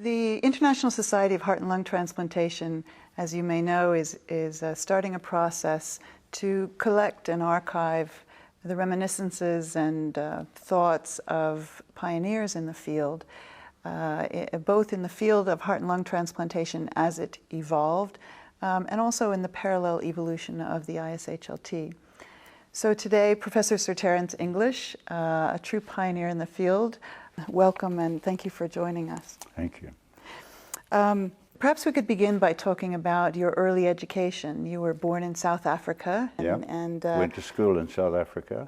The International Society of Heart and Lung Transplantation, as you may know, is starting a process to collect and archive the reminiscences and thoughts of pioneers in the field, both in the field of heart and lung transplantation as it evolved, and also in the parallel evolution of the ISHLT. So today, Professor Sir Terence English, a true pioneer in the field, welcome and thank you for joining us. Thank you. Perhaps we could begin by talking about your early education. You were born in South Africa. And went to school in South Africa,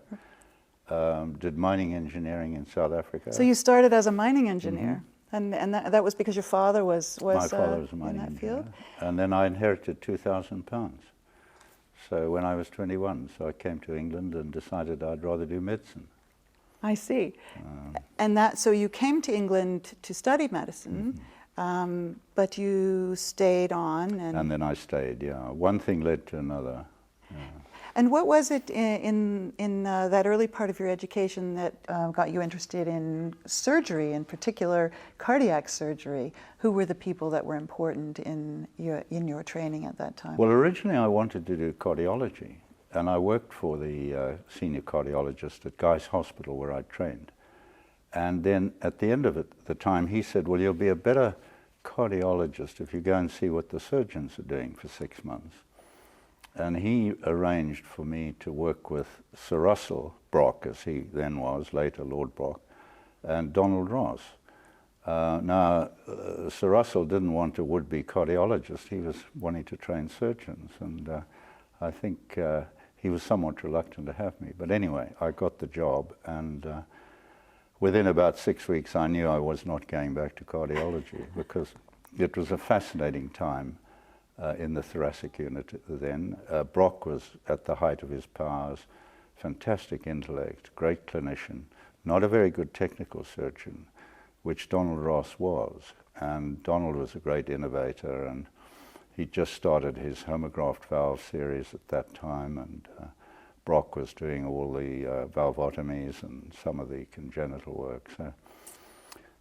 did mining engineering in South Africa. So you started as a mining engineer, and that was because your father was My father was a mining in that engineer. field? And then I inherited £2,000. So when I was 21, so I came to England and decided I'd rather do medicine. I see. So you came to England to study medicine, but you stayed on. And then I stayed, yeah. One thing led to another. Yeah. And what was it in that early part of your education that got you interested in surgery, in particular cardiac surgery? Who were the people that were important in your training at that time? Well, originally I wanted to do cardiology. And I worked for the senior cardiologist at Guy's Hospital where I trained. And then at the end of the time, he said, well, you'll be a better cardiologist if you go and see what the surgeons are doing for 6 months. And he arranged for me to work with Sir Russell Brock, as he then was, later Lord Brock, and Donald Ross. Sir Russell didn't want a would-be cardiologist. He was wanting to train surgeons. And I think he was somewhat reluctant to have me. But anyway, I got the job, and within about 6 weeks I knew I was not going back to cardiology because it was a fascinating time in the thoracic unit then. Brock was at the height of his powers, fantastic intellect, great clinician, not a very good technical surgeon, which Donald Ross was. And Donald was a great innovator, and he just started his homographed valve series at that time, and Brock was doing all the valvotomies and some of the congenital work.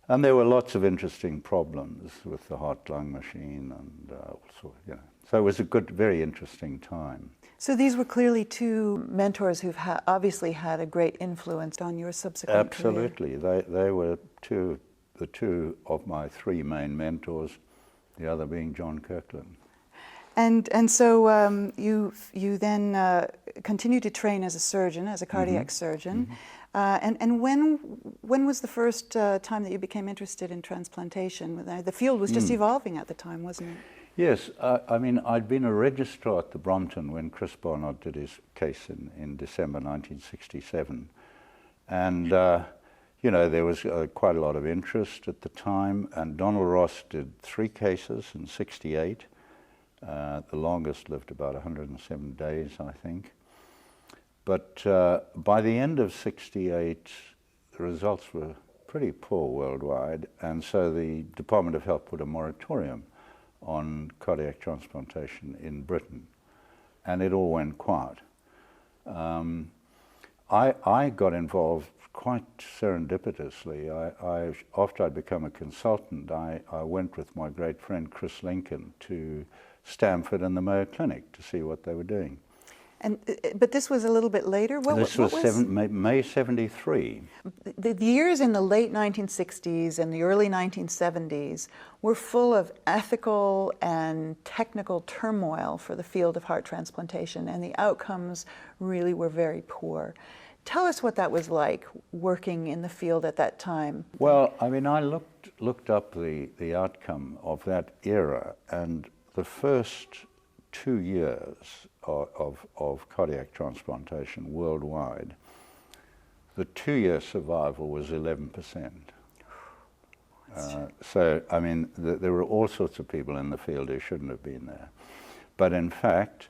And there were lots of interesting problems with the Heartlung machine, and so it was a good, very interesting time. So these were clearly two mentors who've obviously had a great influence on your subsequent career. Absolutely, they were the two of my three main mentors, the other being John Kirkland. And so you then continued to train as a surgeon, as a cardiac surgeon. And when was the first time that you became interested in transplantation? The field was just evolving at the time, wasn't it? Yes, I mean, I'd been a registrar at the Brompton when Chris Barnard did his case in December 1967. And, there was quite a lot of interest at the time, and Donald Ross did 3 cases in '68. The longest lived about 107 days, I think. But by the end of '68, the results were pretty poor worldwide, and so the Department of Health put a moratorium on cardiac transplantation in Britain, and it all went quiet. I got involved quite serendipitously. After I'd become a consultant, I went with my great friend Chris Lincoln to Stamford and the Mayo Clinic to see what they were doing. But this was a little bit later? This was May '73. The years in the late 1960s and the early 1970s were full of ethical and technical turmoil for the field of heart transplantation, and the outcomes really were very poor. Tell us what that was like, working in the field at that time. Well, I mean, I looked up the outcome of that era, and the first 2 years of cardiac transplantation worldwide, the 2-year survival was 11%. So, I mean, there were all sorts of people in the field who shouldn't have been there. But in fact,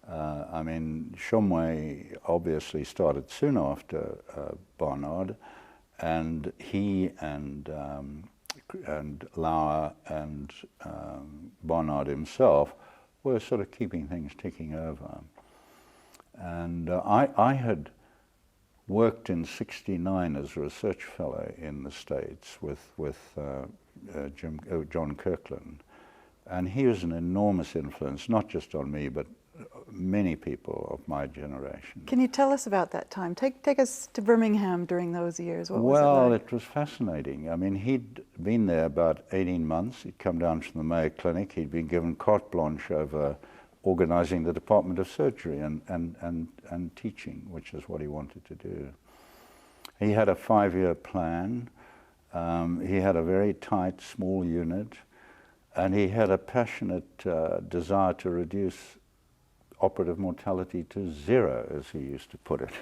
I mean, Shumway obviously started soon after Barnard, and he and Lauer and Barnard himself were sort of keeping things ticking over. And I had worked in '69 as a research fellow in the States with John Kirkland. And he was an enormous influence, not just on me, but many people of my generation. Can you tell us about that time? Take us to Birmingham during those years. What was Well, it like? it was fascinating. I mean, he'd been there about 18 months. He'd come down from the Mayo Clinic. He'd been given carte blanche over organizing the Department of Surgery and teaching, which is what he wanted to do. He had a 5-year plan. He had a very tight, small unit, and he had a passionate desire to reduce operative mortality to 0, as he used to put it.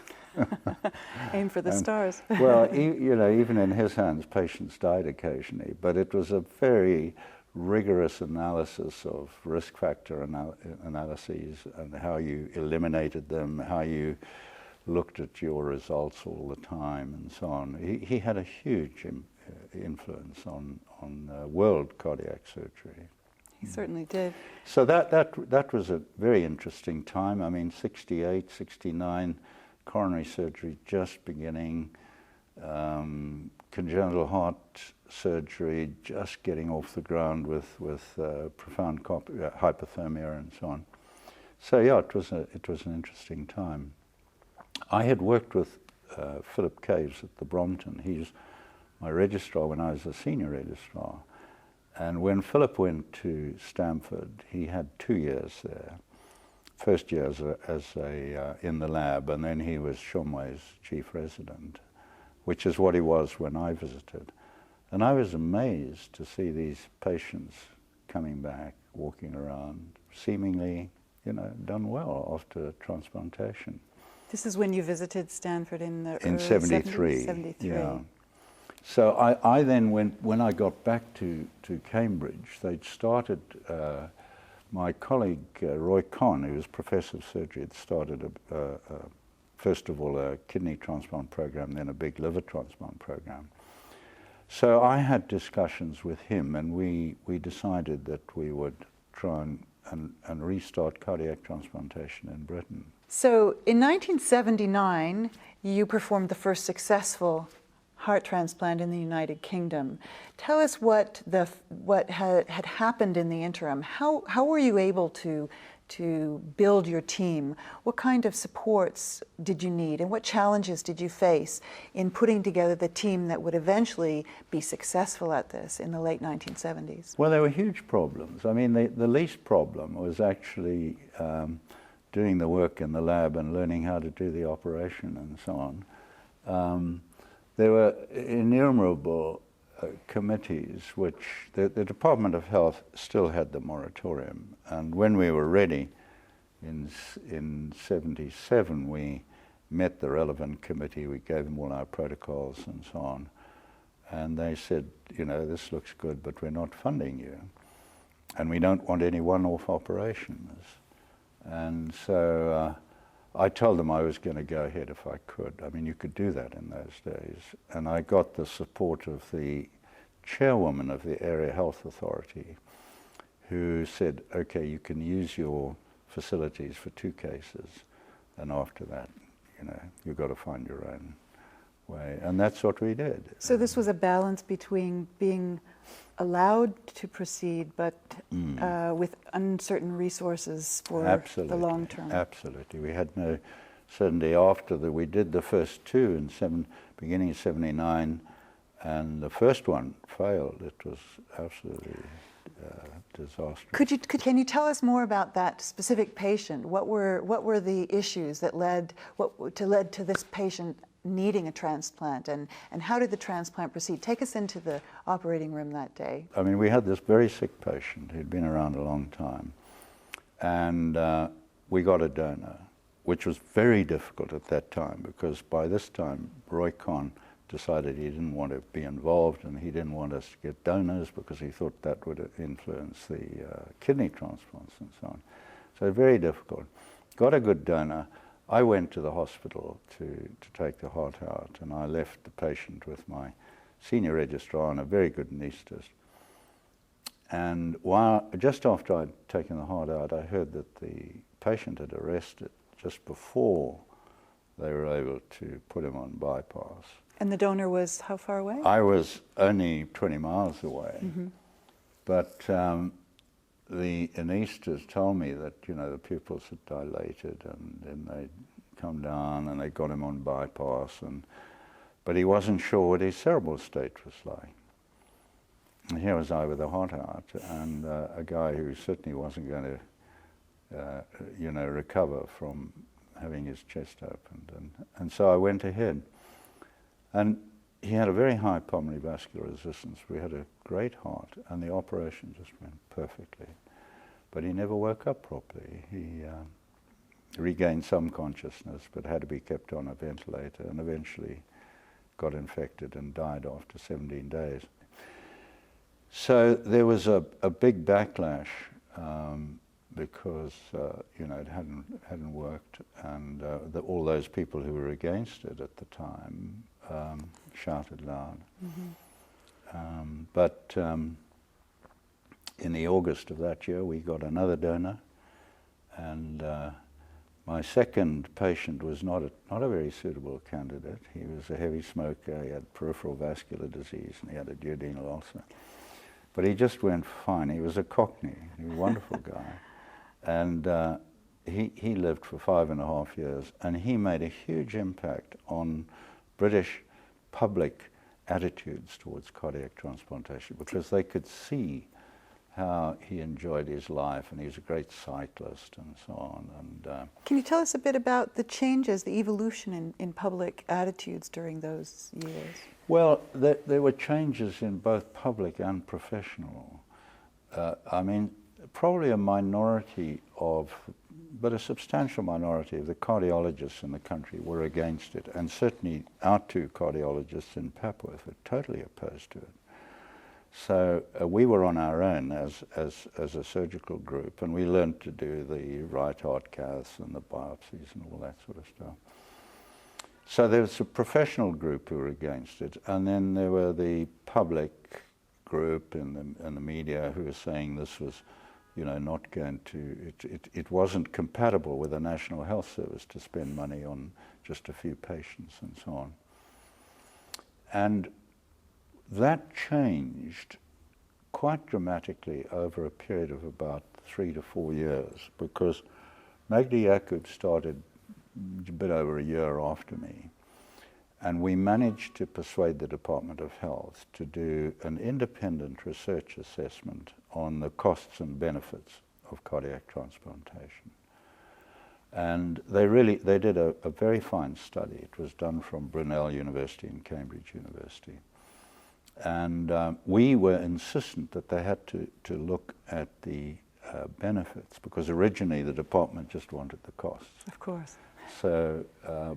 Aim for the stars. Well, even in his hands, patients died occasionally, but it was a very rigorous analysis of risk factor analyses and how you eliminated them, how you looked at your results all the time, and so on. He had a huge influence on world cardiac surgery. He certainly did. So that was a very interesting time. I mean, 68, 69, coronary surgery just beginning, congenital heart surgery just getting off the ground with profound hypothermia and so on. So yeah, it was an interesting time. I had worked with Philip Caves at the Brompton. He's my registrar when I was a senior registrar. And when Philip went to Stanford, he had 2 years there. First year as in the lab, and then he was Shumway's chief resident, which is what he was when I visited. And I was amazed to see these patients coming back, walking around, seemingly, done well after transplantation. This is when you visited Stanford in the in early 73. 73. Yeah. So I then went, when I got back to Cambridge, they'd started, my colleague Roy Kahn, who was professor of surgery, had started, first of all, a kidney transplant program, then a big liver transplant program. So I had discussions with him, and we decided that we would try and restart cardiac transplantation in Britain. So in 1979, you performed the first successful heart transplant in the United Kingdom. Tell us what had happened in the interim. How were you able to build your team? What kind of supports did you need, and what challenges did you face in putting together the team that would eventually be successful at this in the late 1970s? Well, there were huge problems. I mean, the least problem was actually doing the work in the lab and learning how to do the operation and so on. There were innumerable committees which the Department of Health still had the moratorium, and when we were ready in 77, we met the relevant committee, we gave them all our protocols and so on, and they said, this looks good, but we're not funding you, and we don't want any one-off operations. And so I told them I was going to go ahead if I could. I mean, you could do that in those days. And I got the support of the chairwoman of the Area Health Authority, who said, okay, you can use your facilities for 2 cases, and after that, you've got to find your own way. And that's what we did. So this was a balance between being allowed to proceed, but with uncertain resources for the long term. Absolutely. We had no certainty after that. We did the first 2 in beginning of 79, and the first one failed. It was absolutely disastrous. Can you tell us more about that specific patient? What were the issues that led to this patient needing a transplant, and how did the transplant proceed? Take us into the operating room that day. I mean, we had this very sick patient who'd been around a long time, and we got a donor, which was very difficult at that time, because by this time Roy Kahn decided he didn't want to be involved, and he didn't want us to get donors because he thought that would influence the kidney transplants and so on. So very difficult. Got a good donor. I went to the hospital to take the heart out, and I left the patient with my senior registrar and a very good anaesthetist. And just after I'd taken the heart out, I heard that the patient had arrested just before they were able to put him on bypass. And the donor was how far away? I was only 20 miles away, but the anaesthetist told me that, you know, the pupils had dilated, and then they'd come down and they got him on bypass, but he wasn't sure what his cerebral state was like. And here was I with a hot heart, and a guy who certainly wasn't going to, you know, recover from having his chest opened. And so I went ahead. And he had a very high pulmonary vascular resistance. We had a great heart, and the operation just went perfectly. But he never woke up properly. He regained some consciousness, but had to be kept on a ventilator, and eventually got infected and died after 17 days. So there was a big backlash because you know, it hadn't worked, and all those people who were against it at the time shouted loud. But in the August of that year, we got another donor, and my second patient was not a very suitable candidate. He was a heavy smoker, he had peripheral vascular disease, and he had a duodenal ulcer. But he just went fine. He was a Cockney, he was a wonderful guy. And he lived for 5.5 years, and he made a huge impact on British public attitudes towards cardiac transplantation, because they could see how he enjoyed his life, and he was a great cyclist and so on. And can you tell us a bit about the changes, the evolution in public attitudes during those years? Well, there were changes in both public and professional. I mean, probably a minority but a substantial minority of the cardiologists in the country were against it, and certainly our two cardiologists in Papworth were totally opposed to it. So we were on our own as a surgical group, and we learned to do the right heart caths and the biopsies and all that sort of stuff. So there was a professional group who were against it, and then there were the public group and the media who were saying this was, you know, not going to, it wasn't compatible with the National Health Service to spend money on just a few patients and so on. And that changed quite dramatically over a period of about 3 to 4 years, because Magdi Yaqub started a bit over a year after me, and we managed to persuade the Department of Health to do an independent research assessment on the costs and benefits of cardiac transplantation. And they did a very fine study. It was done from Brunel University and Cambridge University. And we were insistent that they had to look at the benefits, because originally the department just wanted the costs. Of course. So,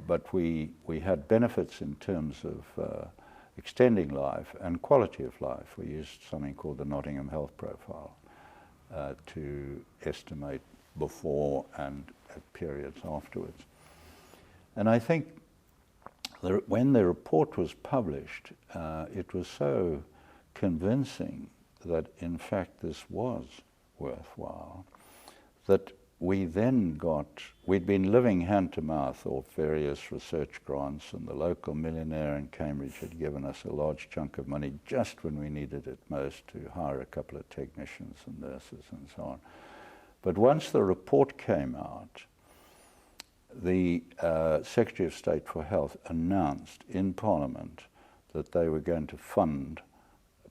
but we had benefits in terms of extending life and quality of life. We used something called the Nottingham Health Profile to estimate before and at periods afterwards. And I think when the report was published, it was so convincing that in fact this was worthwhile, that we'd been living hand to mouth off various research grants, and the local millionaire in Cambridge had given us a large chunk of money just when we needed it most to hire a couple of technicians and nurses and so on. But once the report came out, the Secretary of State for Health announced in Parliament that they were going to fund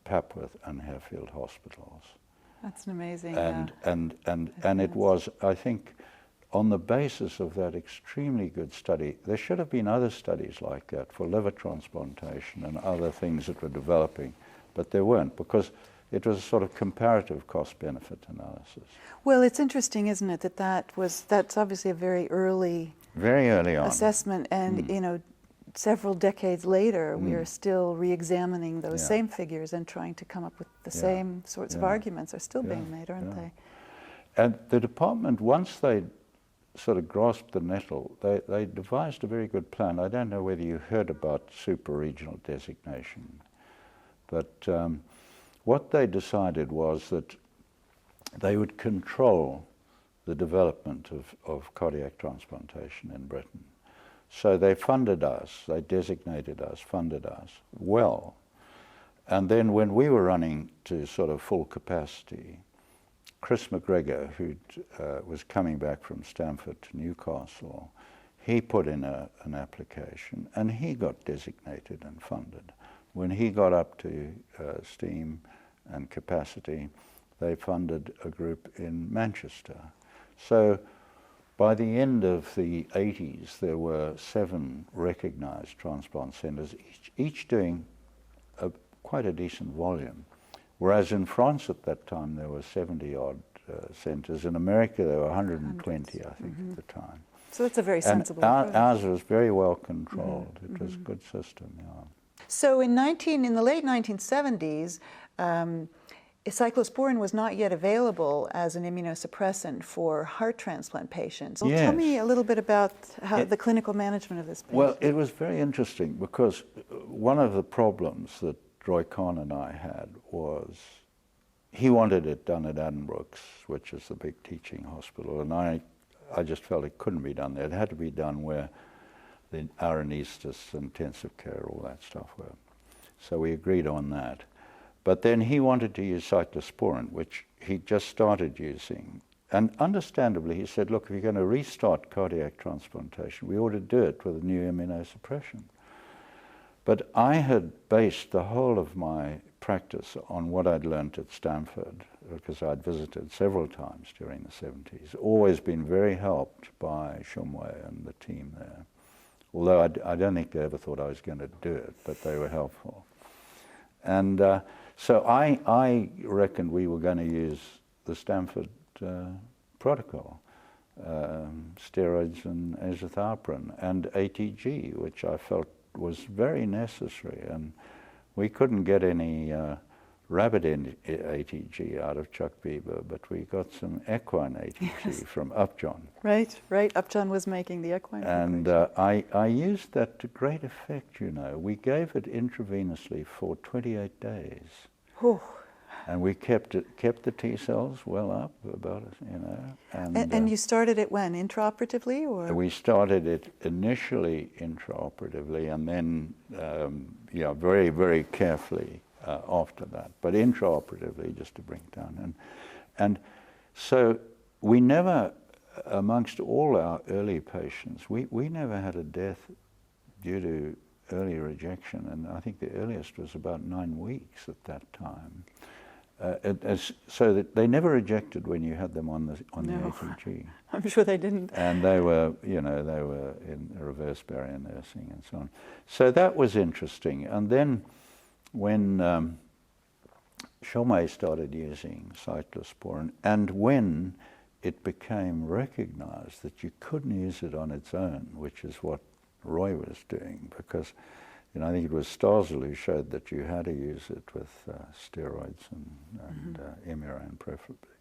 Papworth and Harefield hospitals. That's an amazing. And it was, I think, on the basis of that extremely good study. There should have been other studies like that for liver transplantation and other things that were developing, but there weren't, because it was a sort of comparative cost-benefit analysis. Well, it's interesting, isn't it, that's obviously a very early on assessment, and you know, several decades later, we are still re-examining those same figures and trying to come up with the same sorts of arguments are still being made, aren't they? And the department, once they sort of grasped the nettle, they devised a very good plan. I don't know whether you heard about super-regional designation, but what they decided was that they would control the development of cardiac transplantation in Britain. So they funded us, they designated us, funded us well. And then when we were running to sort of full capacity, Chris McGregor, who was coming back from Stanford to Newcastle, he put in an application and he got designated and funded. When he got up to steam and capacity, they funded a group in Manchester. So by the end of the 80s, there were 7 recognized transplant centers, each doing quite a decent volume. Whereas in France at that time, there were 70-odd centers. In America, there were 120, I think, at the time. So that's a very sensible approach. Ours was very well controlled. It was a good system, yeah. So in the late 1970s, cyclosporin was not yet available as an immunosuppressant for heart transplant patients. Well, yes. Tell me a little bit about how the clinical management of this patient. Well, it was very interesting because one of the problems that Roy Kahn and I had was he wanted it done at Addenbrooke's, which is the big teaching hospital, and I just felt it couldn't be done there. It had to be done where our anaesthetists, intensive care, all that stuff were. So we agreed on that. But then he wanted to use cyclosporin, which he just started using. And understandably, he said, look, if you're going to restart cardiac transplantation, we ought to do it with a new immunosuppression. But I had based the whole of my practice on what I'd learnt at Stanford, because I'd visited several times during the 70s, always been very helped by Shumway and the team there. Although I don't think they ever thought I was going to do it, but they were helpful. And so I reckoned we were going to use the Stanford protocol, steroids and azathioprine, and ATG, which I felt was very necessary. And we couldn't get any rabbit ATG out of Chuck Bieber, but we got some equine ATG from Upjohn. Right. Upjohn was making the equine. And I used that to great effect, you know. We gave it intravenously for 28 days. Oh. And we kept the T cells well up about it, you know. And you started it when? Intraoperatively, or? We started it initially intraoperatively, and then, very, very carefully after that. But intraoperatively, just to bring it down. And so we never, amongst all our early patients, we never had a death due to early rejection, and I think the earliest was about 9 weeks at that time. So that they never rejected when you had them on the ATG. I'm sure they didn't. And they were in reverse barrier nursing and so on. So that was interesting. And then when Shumway started using cyclosporin, and when it became recognized that you couldn't use it on its own, which is what Roy was doing, because I think it was Starzl who showed that you had to use it with steroids and Imuran preferably.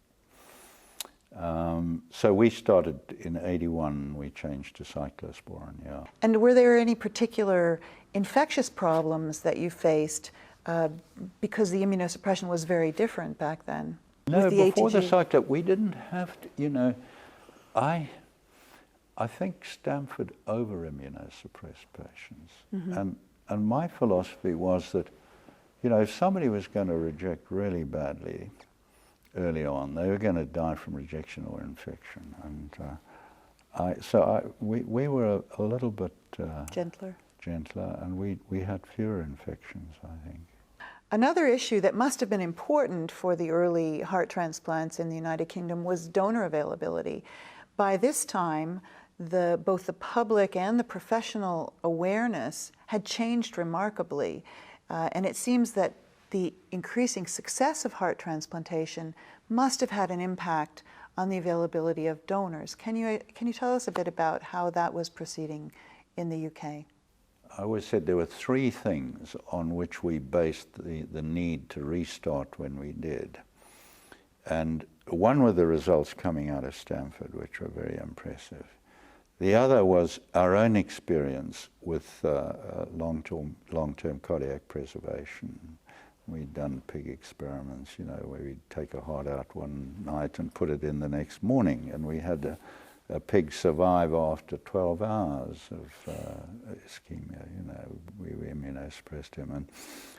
So we started in 81, we changed to cyclosporin, yeah. And were there any particular infectious problems that you faced because the immunosuppression was very different back then? No, before the ATG? cyclo, we didn't have to, I think Stanford over-immunosuppressed patients. And my philosophy was that, if somebody was going to reject really badly early on, they were going to die from rejection or infection. And we were a little bit gentler, and we had fewer infections, I think. Another issue that must have been important for the early heart transplants in the United Kingdom was donor availability. By this time, both the public and the professional awareness had changed remarkably, and it seems that the increasing success of heart transplantation must have had an impact on the availability of donors. Can you tell us a bit about how that was proceeding in the UK? I always said there were 3 things on which we based the need to restart when we did. And one were the results coming out of Stanford, which were very impressive. The other was our own experience with long-term cardiac preservation. We'd done pig experiments, where we'd take a heart out one night and put it in the next morning, and we had a pig survive after 12 hours of ischemia. We immunosuppressed him. And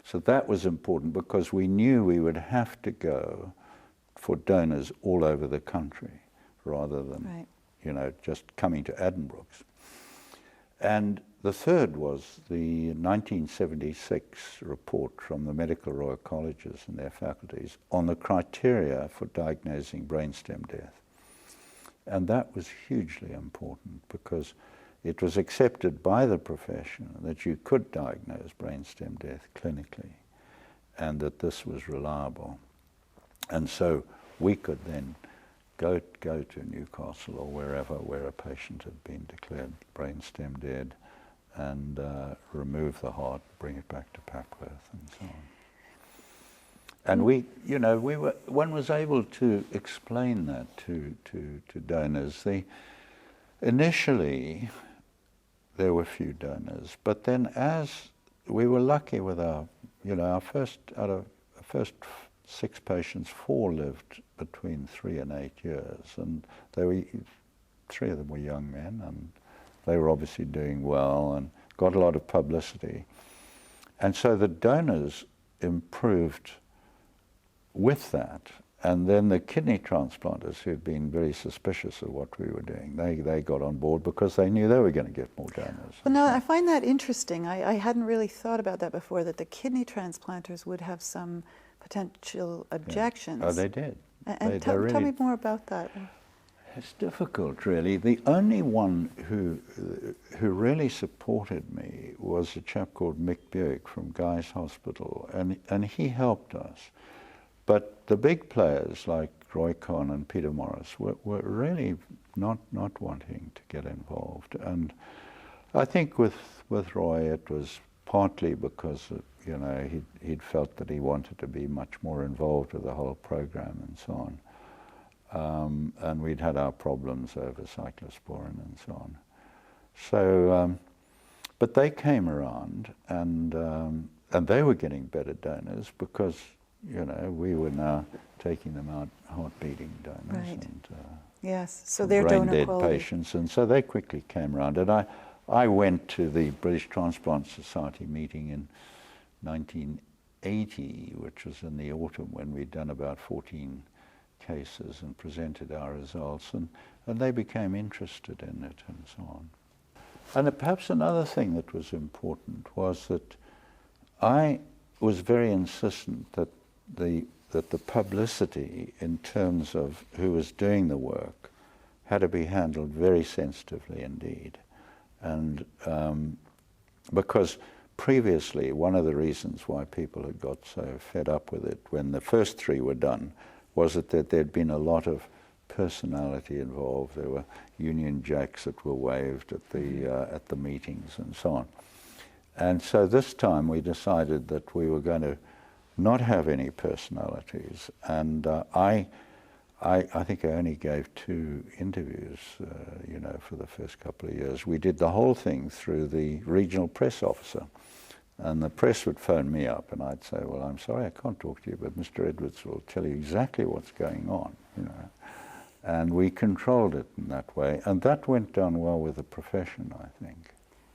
so that was important because we knew we would have to go for donors all over the country rather than, just coming to Addenbrooke's. And the third was the 1976 report from the Medical Royal Colleges and their faculties on the criteria for diagnosing brainstem death. And that was hugely important because it was accepted by the profession that you could diagnose brainstem death clinically and that this was reliable. And so we could then go to Newcastle or wherever where a patient had been declared brainstem dead and remove the heart, bring it back to Papworth and so on. And one was able to explain that to donors. Initially, there were few donors, but then as we were lucky with our first 6 patients, 4 lived between 3 and 8 years, and 3 of them were young men, and they were obviously doing well and got a lot of publicity. And so the donors improved with that, and then the kidney transplanters who had been very suspicious of what we were doing, they got on board because they knew they were going to get more donors. Well, no, I find that interesting. I hadn't really thought about that before, that the kidney transplanters would have some potential objections. Oh, they did. And tell me more about that. It's difficult, really. The only one who really supported me was a chap called Mick Buick from Guy's Hospital, and he helped us. But the big players like Roy Cohn and Peter Morris were really not wanting to get involved. And I think with Roy it was partly because he'd felt that he wanted to be much more involved with the whole program and so on. And we'd had our problems over cyclosporin and so on. So, but they came around and they were getting better donors because we were now taking them out heart-beating donors. Right. And, yes, so they're donor quality patients, and so they quickly came around. And I went to the British Transplant Society meeting in 1980, which was in the autumn when we'd done about 14 cases and presented our results, and they became interested in it and so on. And perhaps another thing that was important was that I was very insistent that the publicity in terms of who was doing the work had to be handled very sensitively indeed. And because previously, one of the reasons why people had got so fed up with it when the first 3 were done was that there'd been a lot of personality involved. There were Union Jacks that were waved at the meetings and so on. And so this time we decided that we were going to not have any personalities. And I think I only gave 2 interviews, for the first couple of years. We did the whole thing through the regional press officer. And the press would phone me up and I'd say, well, I'm sorry, I can't talk to you, but Mr. Edwards will tell you exactly what's going on, And we controlled it in that way. And that went down well with the profession, I think.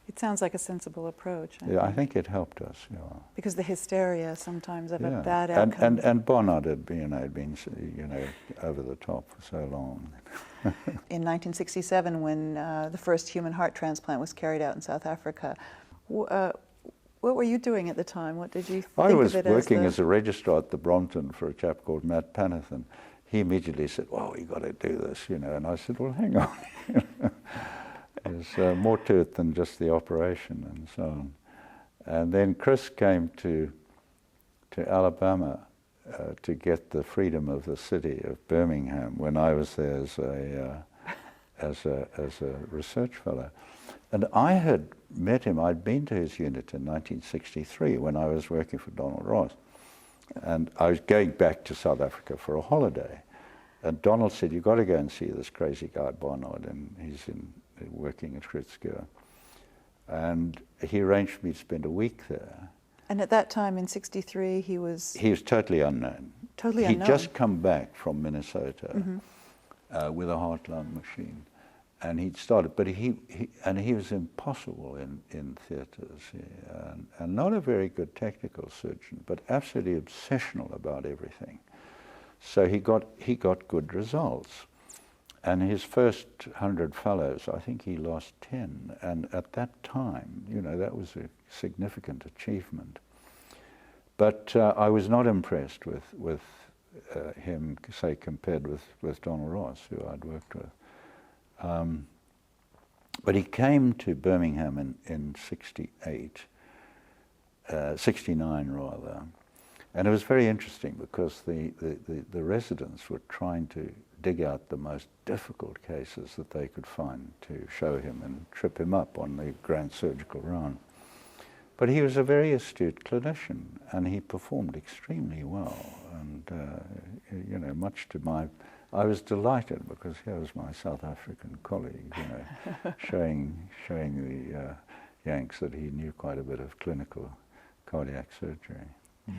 It sounds like a sensible approach. I think it helped us, Because the hysteria sometimes of a bad outcome. And Barnard had been, over the top for so long. In 1967, when the first human heart transplant was carried out in South Africa, what were you doing at the time? What did you think of it as? I was working as a registrar at the Brompton for a chap called Matt Panathan. He immediately said, well, you've got to do this, And I said, well, hang on. There's more to it than just the operation and so on. And then Chris came to Alabama to get the freedom of the city of Birmingham when I was there as a research fellow. And I had met him, I'd been to his unit in 1963 when I was working for Donald Ross. And I was going back to South Africa for a holiday. And Donald said, you've got to go and see this crazy guy Barnard, and he's working at Krutzke. And he arranged for me to spend a week there. And at that time in 63, he was totally unknown. Totally unknown. He'd just come back from Minnesota with a Heartlung machine. and he'd started, but he was impossible in theatres, and not a very good technical surgeon, but absolutely obsessional about everything. So he got good results. And his first 100 fellows, I think he lost 10. And at that time, you know, that was a significant achievement. But I was not impressed with him, say, compared with Donald Ross, who I'd worked with. But he came to Birmingham in 69 rather. And it was very interesting because the residents were trying to dig out the most difficult cases that they could find to show him and trip him up on the grand surgical round. But he was a very astute clinician, and he performed extremely well. And you know, much to my, I was delighted because here was my South African colleague, you know, showing the Yanks that he knew quite a bit of clinical cardiac surgery. Mm.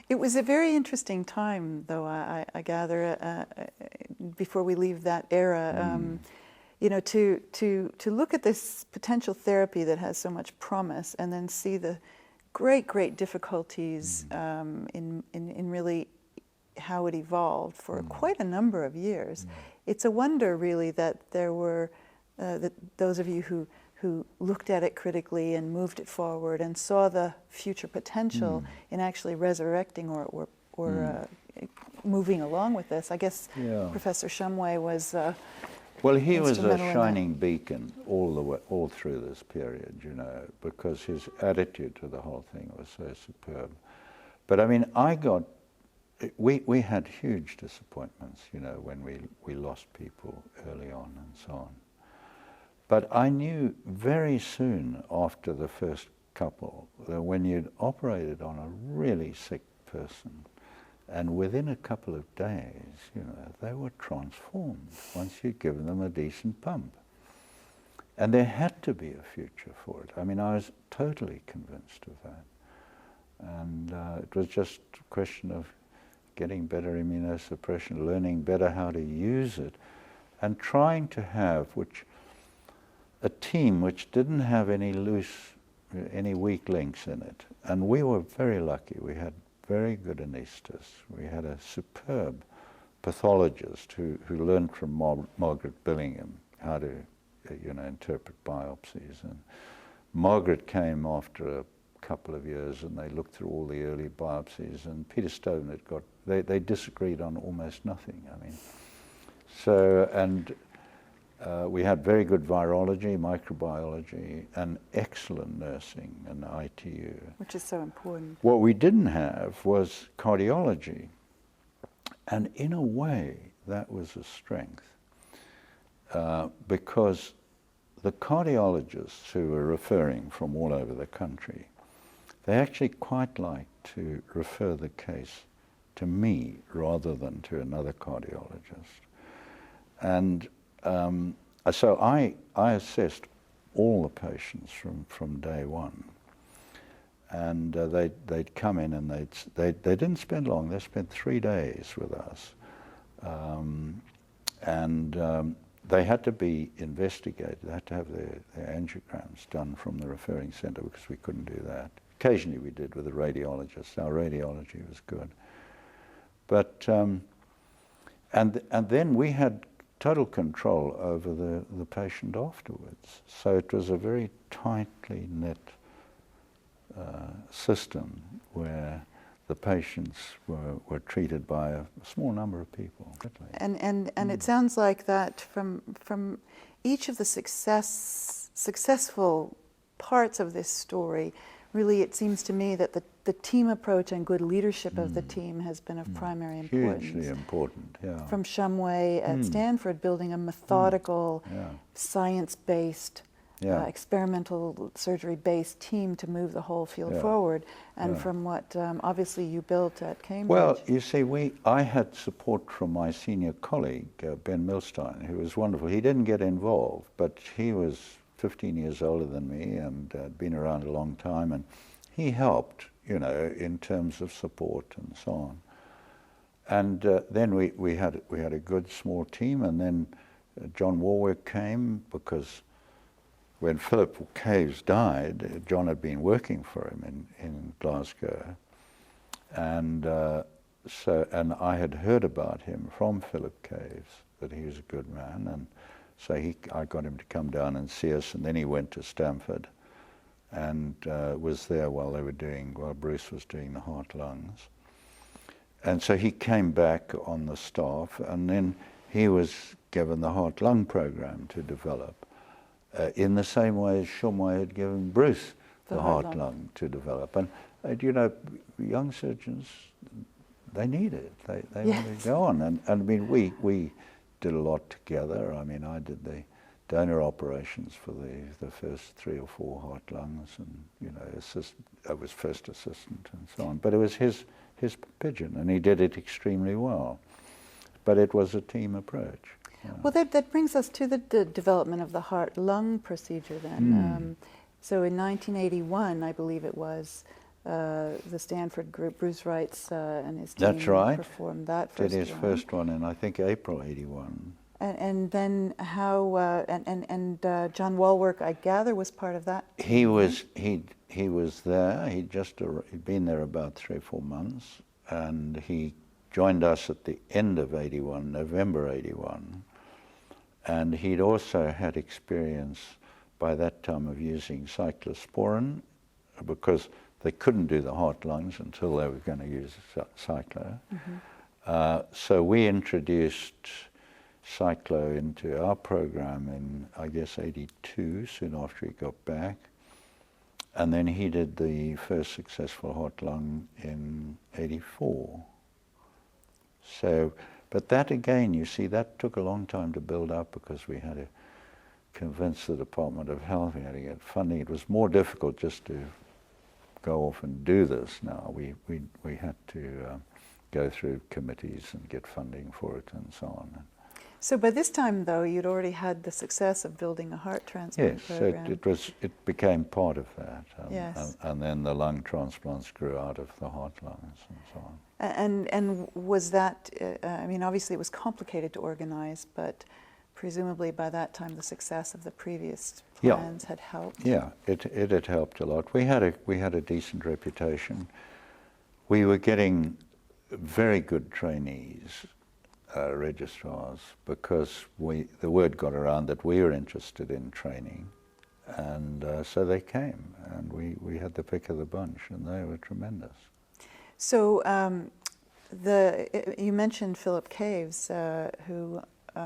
It was a very interesting time, though, I gather, before we leave that era, you know, to look at this potential therapy that has so much promise and then see the great difficulties in really how it evolved for quite a number of years. It's a wonder, really, that there were, that those of you who looked at it critically and moved it forward and saw the future potential in actually resurrecting or moving along with this. I guess Professor Shumway was well, he was a shining beacon all through this period, you know, because his attitude to the whole thing was so superb. But I mean, we had huge disappointments, you know, when we lost people early on and so on. But I knew very soon after the first couple that when you'd operated on a really sick person, and within a couple of days, you know, they were transformed once you'd given them a decent pump. And there had to be a future for it. I mean, I was totally convinced of that. And it was just a question of getting better immunosuppression, learning better how to use it, and trying to have a team which didn't have any weak links in it. And we were very lucky. We had very good anaesthetists. We had a superb pathologist who learned from Margaret Billingham how to you know, interpret biopsies. And Margaret came after a couple of years and they looked through all the early biopsies, and Peter Stone had got, they disagreed on almost nothing. I mean, so, and we had very good virology, microbiology, and excellent nursing and ITU. Which is so important. What we didn't have was cardiology. And in a way, that was a strength. Because the cardiologists who were referring from all over the country, they actually quite liked to refer the case to me rather than to another cardiologist. And so I assessed all the patients from day one, and they'd come in and they didn't spend long. They spent 3 days with us, and they had to be investigated. They had to have their angiograms done from the referring centre because we couldn't do that. Occasionally we did with a radiologist. Our radiology was good, but and then we had total control over the patient afterwards. So it was a very tightly knit system where the patients were treated by a small number of people. And it sounds like that from each of the successful parts of this story, really it seems to me that the team approach and good leadership of the team has been of primary importance. Hugely important, yeah. From Shumway at Stanford, building a methodical, science-based, experimental surgery-based team to move the whole field forward, and from what obviously you built at Cambridge. Well, you see, I had support from my senior colleague, Ben Milstein, who was wonderful. He didn't get involved, but he was 15 years older than me and had been around a long time, and he helped, you know, in terms of support and so on. And then we had a good small team, and then John Warwick came because when Philip Caves died, John had been working for him in Glasgow, and and I had heard about him from Philip Caves, that he was a good man, and so I got him to come down and see us, and then he went to Stamford and was there while Bruce was doing the heart-lungs. And so he came back on the staff, and then he was given the heart-lung program to develop, in the same way as Shumway had given Bruce the heart-lung to develop. And young surgeons, they need it. They Yes. want to go on. And I mean, we did a lot together. I mean, I did the donor operations for the first 3 or 4 heart-lungs, and I was first assistant and so on. But it was his pigeon, and he did it extremely well. But it was a team approach. Well, that brings us to the development of the heart-lung procedure then. So in 1981, I believe it was, the Stanford group, Bruce Wrights and his team performed that first one. Did his first one in, I think, April 81. And then how, John Walwork, I gather, was part of that? He was there. He'd been there about 3 or 4 months, and he joined us at the end of 81, November 81. And he'd also had experience by that time of using cyclosporin, because they couldn't do the heart-lungs until they were going to use cyclo. Mm-hmm. So we introduced cyclo into our program in, I guess, 82, soon after he got back. And then he did the first successful heart-lung in 84. So, but that again, you see, that took a long time to build up, because we had to convince the Department of Health, we had to get funding. It was more difficult just to go off and do this now. We had to go through committees and get funding for it and so on. So by this time, though, you'd already had the success of building a heart transplant program. Yes, so it became part of that. Yes. And then the lung transplants grew out of the heart lungs and so on. And was that, I mean, obviously it was complicated to organize, but presumably by that time the success of the previous plans had helped. Yeah, it had helped a lot. We had a decent reputation. We were getting very good trainees, registrars, because the word got around that we were interested in training, and so they came, and we had the pick of the bunch, and they were tremendous. So you mentioned Philip Caves, who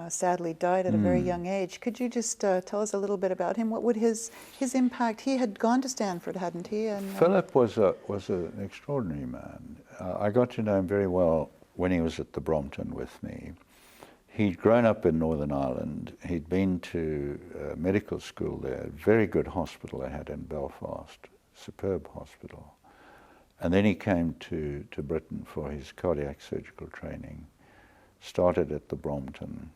sadly died at a very young age. Could you just tell us a little bit about him? What would his impact? He had gone to Stanford, hadn't he? And Philip was an extraordinary man. I got to know him very well when he was at the Brompton with me. He'd grown up in Northern Ireland. He'd been to medical school there, very good hospital they had in Belfast, superb hospital. And then he came to Britain for his cardiac surgical training, started at the Brompton.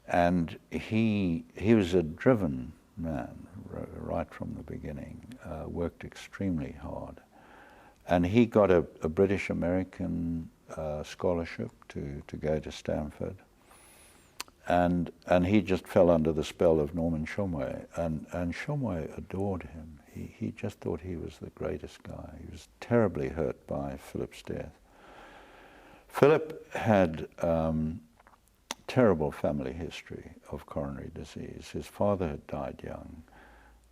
And he was a driven man right from the beginning, worked extremely hard. And he got a British-American scholarship to go to Stanford. And he just fell under the spell of Norman Shumway, and Shumway adored him. He just thought he was the greatest guy. He was terribly hurt by Philip's death. Philip had terrible family history of coronary disease. His father had died young,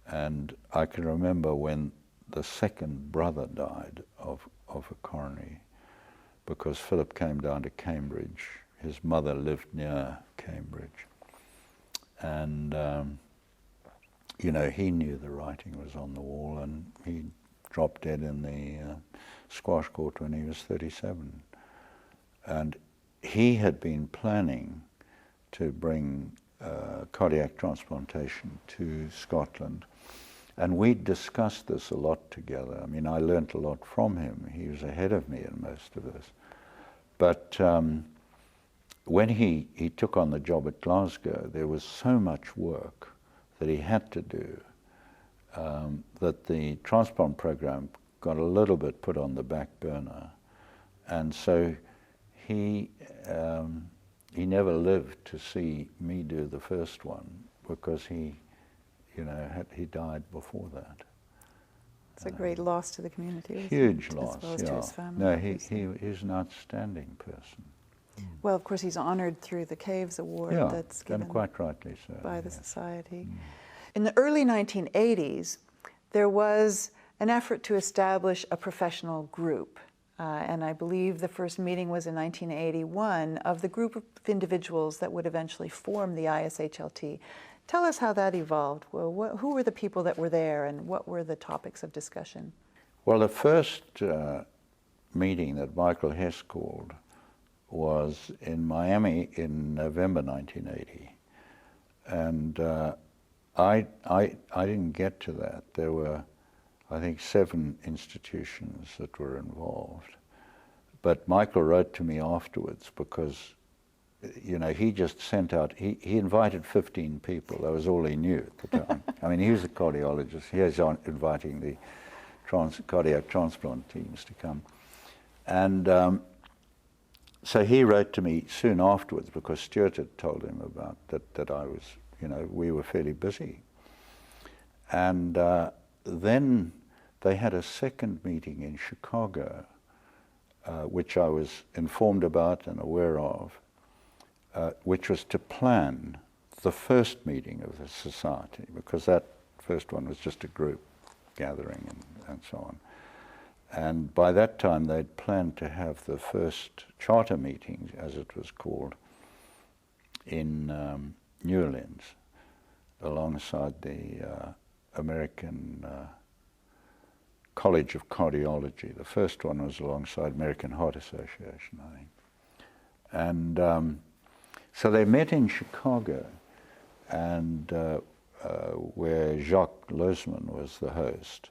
and I can remember when the second brother died of a coronary, because Philip came down to Cambridge. His mother lived near Cambridge, and he knew the writing was on the wall, and he dropped dead in the squash court when he was 37. And he had been planning to bring cardiac transplantation to Scotland, and we discussed this a lot together. I mean, I learnt a lot from him. He was ahead of me in most of this. But when he took on the job at Glasgow, there was so much work that he had to do that the transplant program got a little bit put on the back burner. And so he he never lived to see me do the first one because he, you know, he died before that. It's a great loss to the community. Huge loss, as well as yeah. to his family. No, he's an outstanding person. Well, of course, he's honored through the Caves Award that's given and quite rightly so, by the Society. In the early 1980s, there was an effort to establish a professional group. And I believe the first meeting was in 1981 of the group of individuals that would eventually form the ISHLT. Tell us how that evolved. Well, who were the people that were there and what were the topics of discussion? Well, the first meeting that Michael Hess called was in Miami in November 1980. And I didn't get to that. There were, I think, 7 institutions that were involved. But Michael wrote to me afterwards because, you know, he just sent out, he invited 15 people. That was all he knew at the time. I mean, he was a cardiologist. He was inviting the cardiac transplant teams to come. And so he wrote to me soon afterwards because Stuart had told him about that I was, you know, we were fairly busy. And then they had a second meeting in Chicago, which I was informed about and aware of, which was to plan the first meeting of the society, because that first one was just a group gathering and so on. And by that time, they'd planned to have the first charter meeting, as it was called, in New Orleans, alongside the American College of Cardiology. The first one was alongside American Heart Association, I think. And so they met in Chicago, and where Jacques Lozman was the host.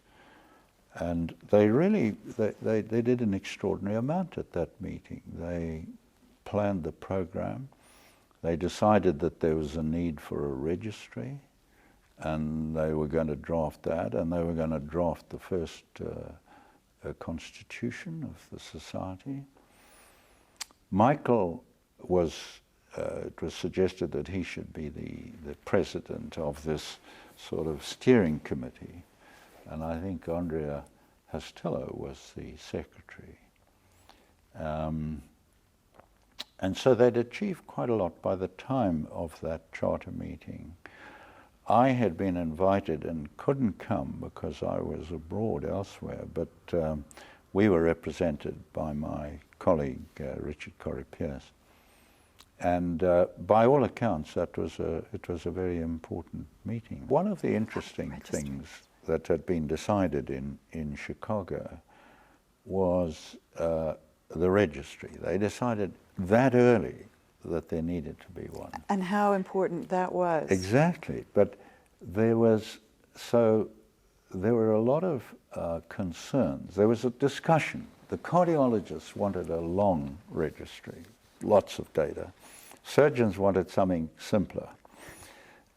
And they really, they did an extraordinary amount at that meeting. They planned the program. They decided that there was a need for a registry, and they were going to draft that, and they were going to draft the first constitution of the society. Michael was, it was suggested that he should be the president of this sort of steering committee. And I think Andrea Hastello was the secretary. And so they'd achieved quite a lot by the time of that charter meeting. I had been invited and couldn't come because I was abroad elsewhere, but we were represented by my colleague, Richard Corrie-Pierce. And by all accounts, it was a very important meeting. One of the interesting things that had been decided in Chicago was the registry. They decided that early that there needed to be one. And how important that was. Exactly, but there were a lot of concerns. There was a discussion. The cardiologists wanted a long registry, lots of data. Surgeons wanted something simpler.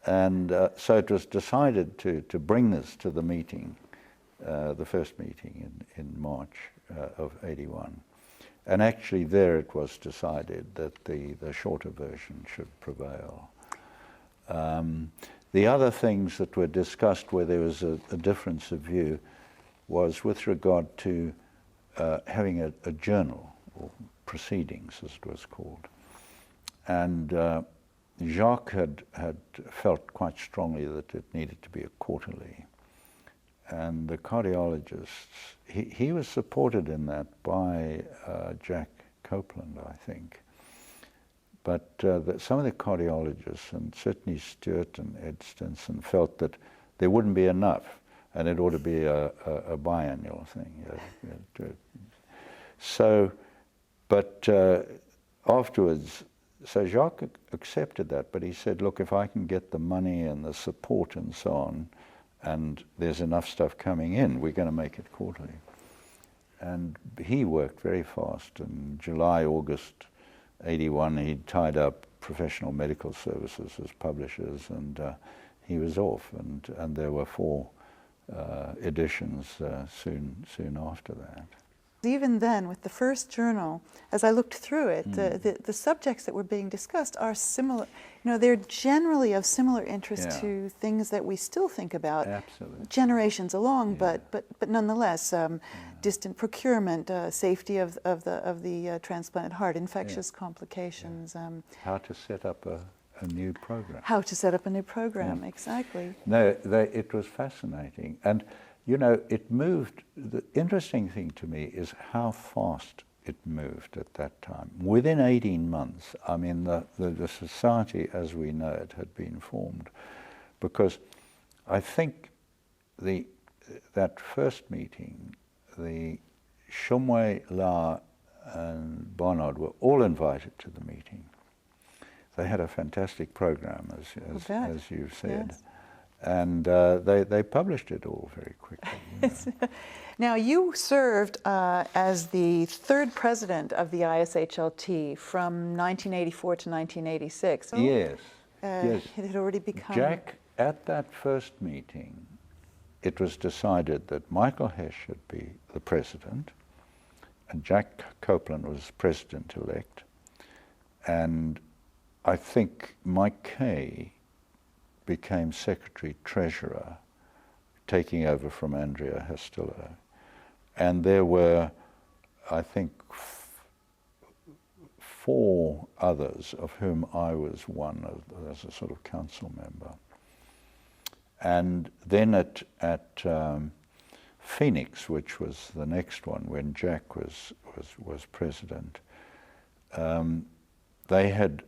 And so it was decided to bring this to the meeting, the first meeting in March of '81. And actually there it was decided that the shorter version should prevail. The other things that were discussed where there was a difference of view was with regard to having a journal, or proceedings as it was called. And Jacques had felt quite strongly that it needed to be a quarterly. And the cardiologists, he was supported in that by Jack Copeland, I think. But some of the cardiologists, and certainly Stuart and Ed Stinson, felt that there wouldn't be enough, and it ought to be a biannual thing. So, but afterwards, so Jacques accepted that, but he said, look, if I can get the money and the support and so on, and there's enough stuff coming in, we're going to make it quarterly. And he worked very fast. In July, August '81, he'd tied up Professional Medical Services as publishers, and he was off. And there were 4 editions soon after that. Even then, with the first journal, as I looked through it, the subjects that were being discussed are similar. You know, they're generally of similar interest to things that we still think about generations along, but nonetheless, distant procurement, safety of the transplanted heart, infectious complications. How to set up a new program. How to set up a new program, exactly. No, it was fascinating. And you know, it moved. The interesting thing to me is how fast it moved at that time. Within 18 months, I mean, the society as we know it had been formed. Because I think that first meeting, the Shumway, La and Barnard were all invited to the meeting. They had a fantastic program, as you said. Yes. And they published it all very quickly. You know. Now, you served as the third president of the ISHLT from 1984 to 1986. Yes, yes. It had already become... Jack, at that first meeting, it was decided that Michael Hess should be the president, and Jack Copeland was president-elect, and I think Mike Kay became secretary-treasurer, taking over from Andrea Hastillo. And there were, I think, 4 others, of whom I was one as a sort of council member. And then at Phoenix, which was the next one, when Jack was president, they had,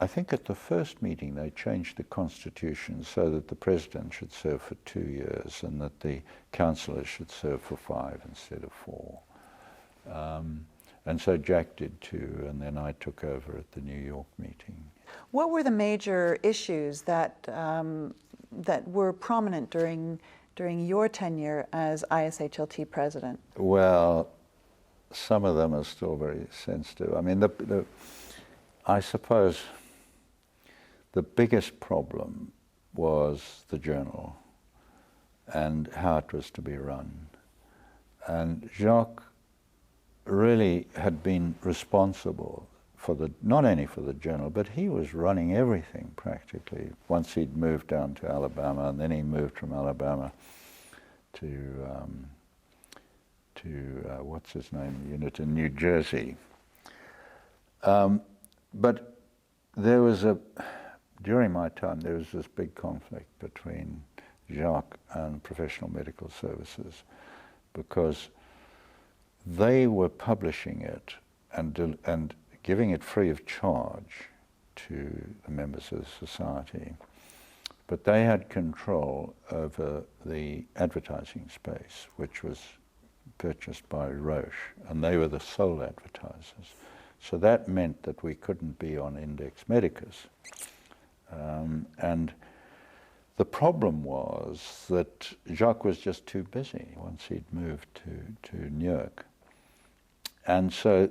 I think at the first meeting they changed the constitution so that the president should serve for 2 years and that the councillors should serve for 5 instead of 4. And so Jack did too, and then I took over at the New York meeting. What were the major issues that were prominent during your tenure as ISHLT president? Well, some of them are still very sensitive. I mean, I suppose the biggest problem was the journal and how it was to be run. And Jacques really had been responsible for not only for the journal, but he was running everything practically. Once he'd moved down to Alabama, and then he moved from Alabama to what's his name unit in New Jersey. But there was during my time, there was this big conflict between Jacques and Professional Medical Services, because they were publishing it and giving it free of charge to the members of the society. But they had control over the advertising space, which was purchased by Roche, and they were the sole advertisers. So that meant that we couldn't be on Index Medicus. And the problem was that Jacques was just too busy once he'd moved to New York. And so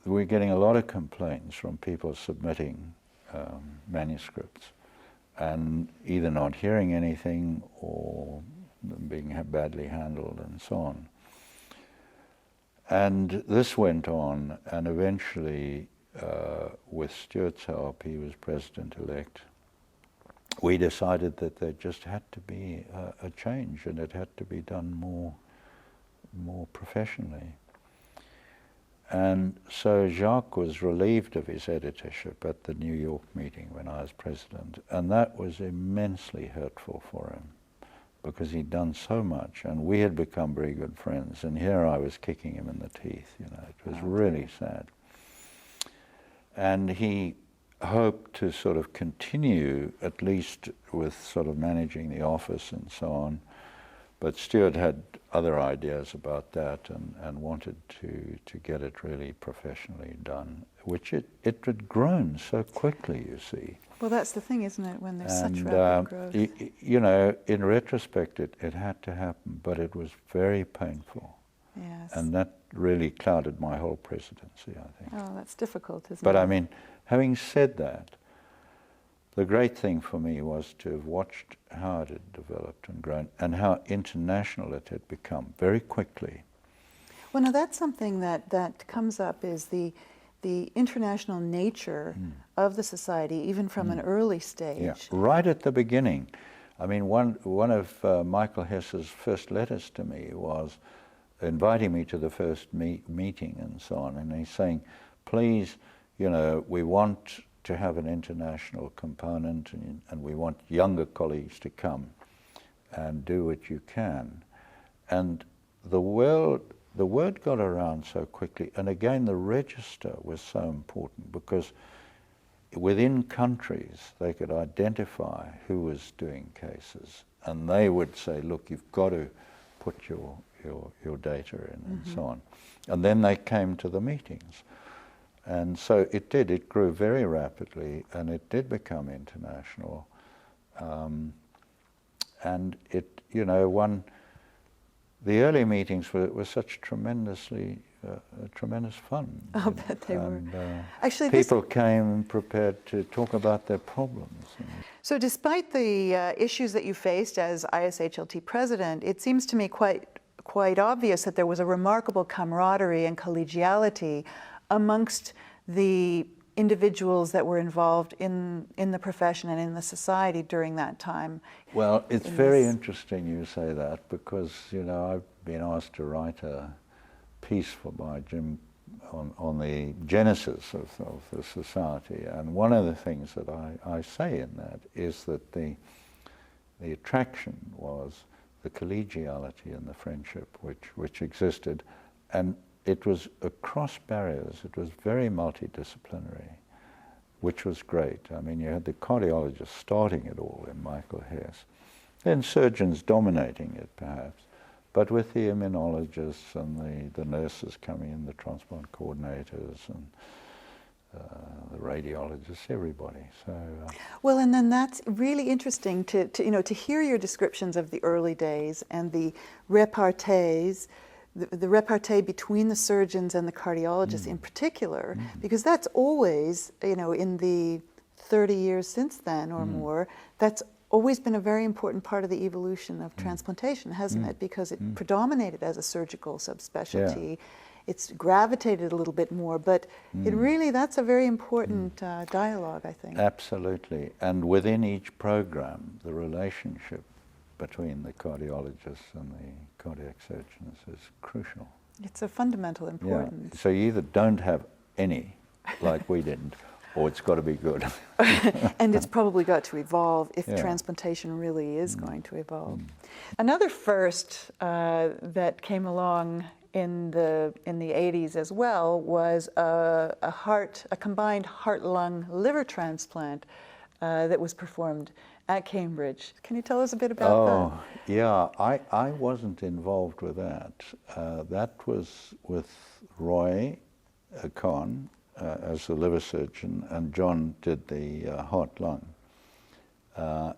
we're getting a lot of complaints from people submitting manuscripts and either not hearing anything or being badly handled and so on. And this went on, and eventually, with Stuart's help, he was president-elect, we decided that there just had to be a change, and it had to be done more professionally. And so Jacques was relieved of his editorship at the New York meeting when I was president, and that was immensely hurtful for him, because he'd done so much, and we had become very good friends, and here I was kicking him in the teeth, you know. It was really sad. And he hoped to sort of continue, at least with sort of managing the office and so on, but Stuart had other ideas about that and wanted to get it really professionally done, which it had grown so quickly, you see. Well, that's the thing, isn't it, when there's such rapid growth? You know, in retrospect, it had to happen, but it was very painful. Yes. And that really clouded my whole presidency, I think. Oh, that's difficult, isn't it? But I mean, having said that, the great thing for me was to have watched how it had developed and grown and how international it had become very quickly. Well, now that's something that comes up is the international nature of the society, even from an early stage. Yeah, right at the beginning. I mean, one of Michael Hess's first letters to me was inviting me to the first meeting and so on, and he's saying, please, you know, we want to have an international component, and we want younger colleagues to come and do what you can. And the word got around so quickly, and again the register was so important, because within countries they could identify who was doing cases, and they would say, look, you've got to put your data in, and so on. And then they came to the meetings. And so it grew very rapidly, and it did become international. And it, you know, the early meetings were such tremendous fun. I'll bet they were. Actually, people came prepared to talk about their problems. So despite the issues that you faced as ISHLT president, it seems to me quite obvious that there was a remarkable camaraderie and collegiality amongst the individuals that were involved in the profession and in the society during that time. Well, it's very interesting you say that, because, you know, I've been asked to write a piece by Jim on the genesis of the society, and one of the things that I say in that is that the attraction was the collegiality and the friendship which existed, and it was across barriers. It was very multidisciplinary, which was great. I mean, you had the cardiologist starting it all in Michael Hess, then surgeons dominating it perhaps, but with the immunologists and the nurses coming in, the transplant coordinators and the radiologists, everybody. So well, and then that's really interesting to hear your descriptions of the early days and the repartees, the repartee between the surgeons and the cardiologists in particular, because that's always, you know, in the 30 years since then or more, that's always been a very important part of the evolution of transplantation, hasn't it? Because it predominated as a surgical subspecialty. Yeah. It's gravitated a little bit more, but it really, that's a very important dialogue, I think. Absolutely. And within each program, the relationship between the cardiologists and the cardiac surgeons is crucial. It's of fundamental importance. Yeah. So you either don't have any, like we didn't, or it's got to be good. And it's probably got to evolve if transplantation really is going to evolve. Another first that came along in the 80s as well was a combined heart-lung liver transplant that was performed at Cambridge. Can you tell us a bit about that? Oh, yeah, I wasn't involved with that. That was with Roy Cohen as the liver surgeon, and John did the heart-lung. I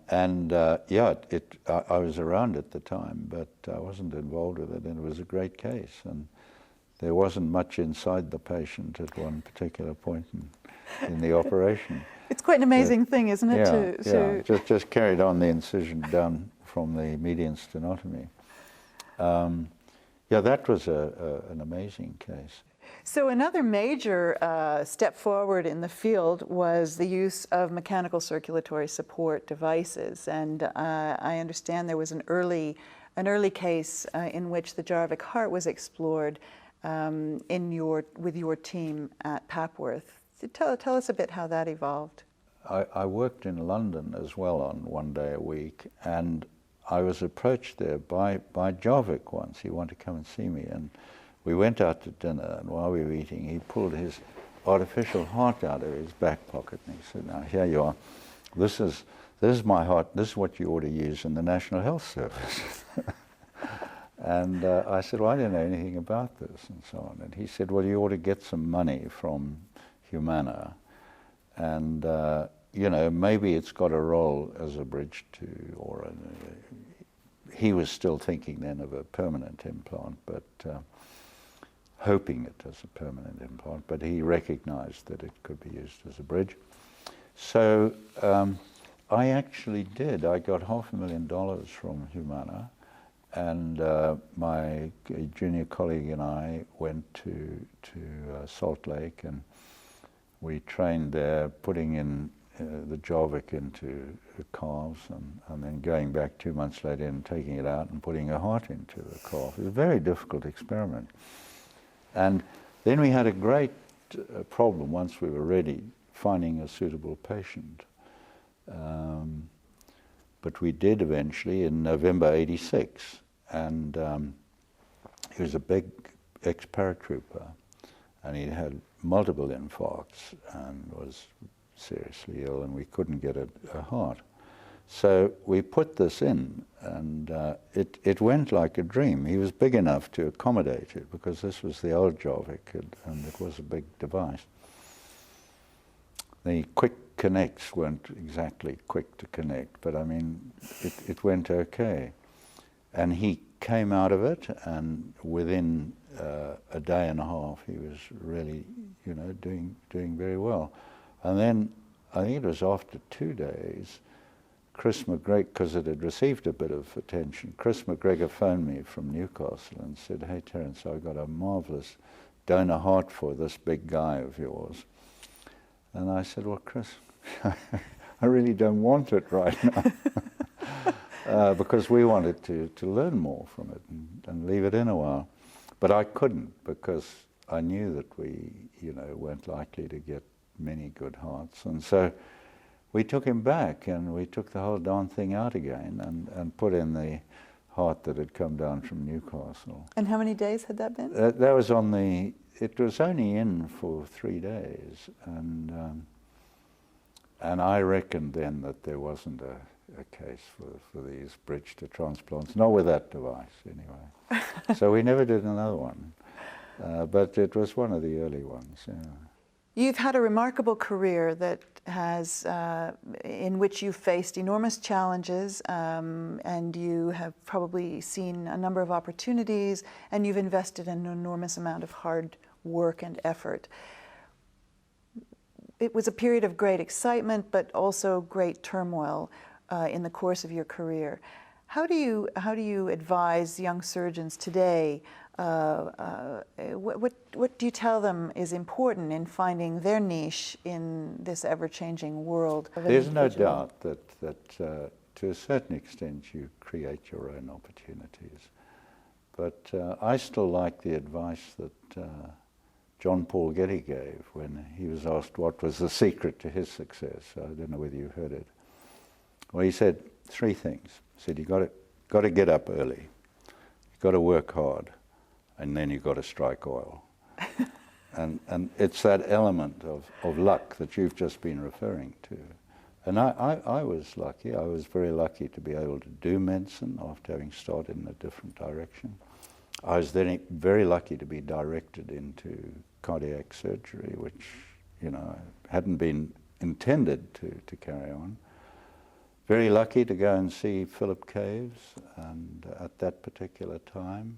was around at the time, but I wasn't involved with it, and it was a great case. And there wasn't much inside the patient at one particular point in the operation. It's quite an amazing thing, isn't it? Just carried on the incision down from the median sternotomy. That was an amazing case. So another major step forward in the field was the use of mechanical circulatory support devices, and I understand there was an early case in which the Jarvik heart was explored with your team at Papworth. Tell us a bit how that evolved. I worked in London as well on one day a week, and I was approached there by Jarvik once. He wanted to come and see me, and we went out to dinner, and while we were eating, he pulled his artificial heart out of his back pocket, and he said, now here you are, this is my heart, this is what you ought to use in the National Health Service. And I said, well, I didn't know anything about this, and so on. And he said, well, you ought to get some money from Humana, and maybe it's got a role as a bridge to, he was still thinking then of a permanent implant, but hoping it as a permanent implant, but he recognized that it could be used as a bridge. So I actually did. I got $500,000 from Humana, and my junior colleague and I went to Salt Lake, and we trained there, putting in the Jarvik into the calves, and then going back 2 months later and taking it out and putting a heart into the calf. It was a very difficult experiment. And then we had a great problem once we were ready, finding a suitable patient. But we did eventually in November '86, and he was a big ex-paratrooper, and he had multiple infarcts and was seriously ill, and we couldn't get a heart. So we put this in, and it went like a dream. He was big enough to accommodate it, because this was the old Jarvik, and it was a big device. The quick connects weren't exactly quick to connect, but I mean, it went okay. And he came out of it, and within a day and a half, he was really, you know, doing very well. And then, I think it was after 2 days, Chris McGregor, because it had received a bit of attention, Chris McGregor phoned me from Newcastle and said, "Hey Terence, I've got a marvellous donor heart for this big guy of yours." And I said, "Well, Chris, I really don't want it right now." Because we wanted to learn more from it and leave it in a while. But I couldn't, because I knew that we, you know, weren't likely to get many good hearts. And so we took him back, and we took the whole darn thing out again and put in the heart that had come down from Newcastle. And how many days had that been? That was on the, it was only in for 3 days, and I reckoned then that there wasn't a case for these bridge to transplants, not with that device anyway. So we never did another one, but it was one of the early ones. Yeah. You've had a remarkable career that has, in which you've faced enormous challenges, and you have probably seen a number of opportunities, and you've invested an enormous amount of hard work and effort. It was a period of great excitement, but also great turmoil in the course of your career. How do you advise young surgeons today? What do you tell them is important in finding their niche in this ever-changing world? There's no doubt that to a certain extent you create your own opportunities. But I still like the advice that John Paul Getty gave when he was asked what was the secret to his success. I don't know whether you heard it. Well, he said 3 things. He said, you've got to get up early, you've got to work hard, and then you've got to strike oil. and it's that element of luck that you've just been referring to. And I was lucky. I was very lucky to be able to do medicine after having started in a different direction. I was then very lucky to be directed into cardiac surgery, which, you know, hadn't been intended to carry on. Very lucky to go and see Philip Caves, and at that particular time.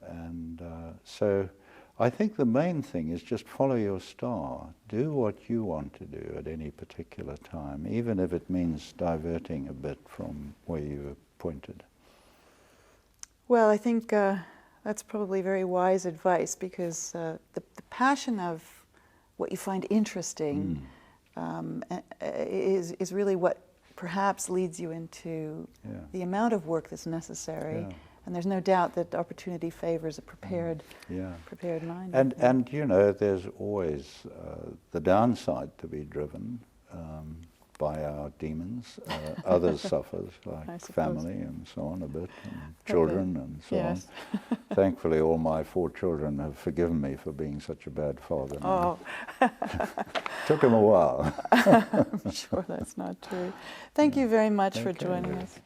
And so I think the main thing is just follow your star. Do what you want to do at any particular time, even if it means diverting a bit from where you were pointed. Well, I think that's probably very wise advice, because the passion of what you find interesting is really what perhaps leads you into the amount of work that's necessary. Yeah. And there's no doubt that opportunity favors a prepared mind. And you know, there's always the downside to be driven by our demons. Others suffer, like family and so on a bit, and children and so on. Thankfully, all my 4 children have forgiven me for being such a bad father. Oh. Took them a while. I'm sure that's not true. Thank you very much for joining us.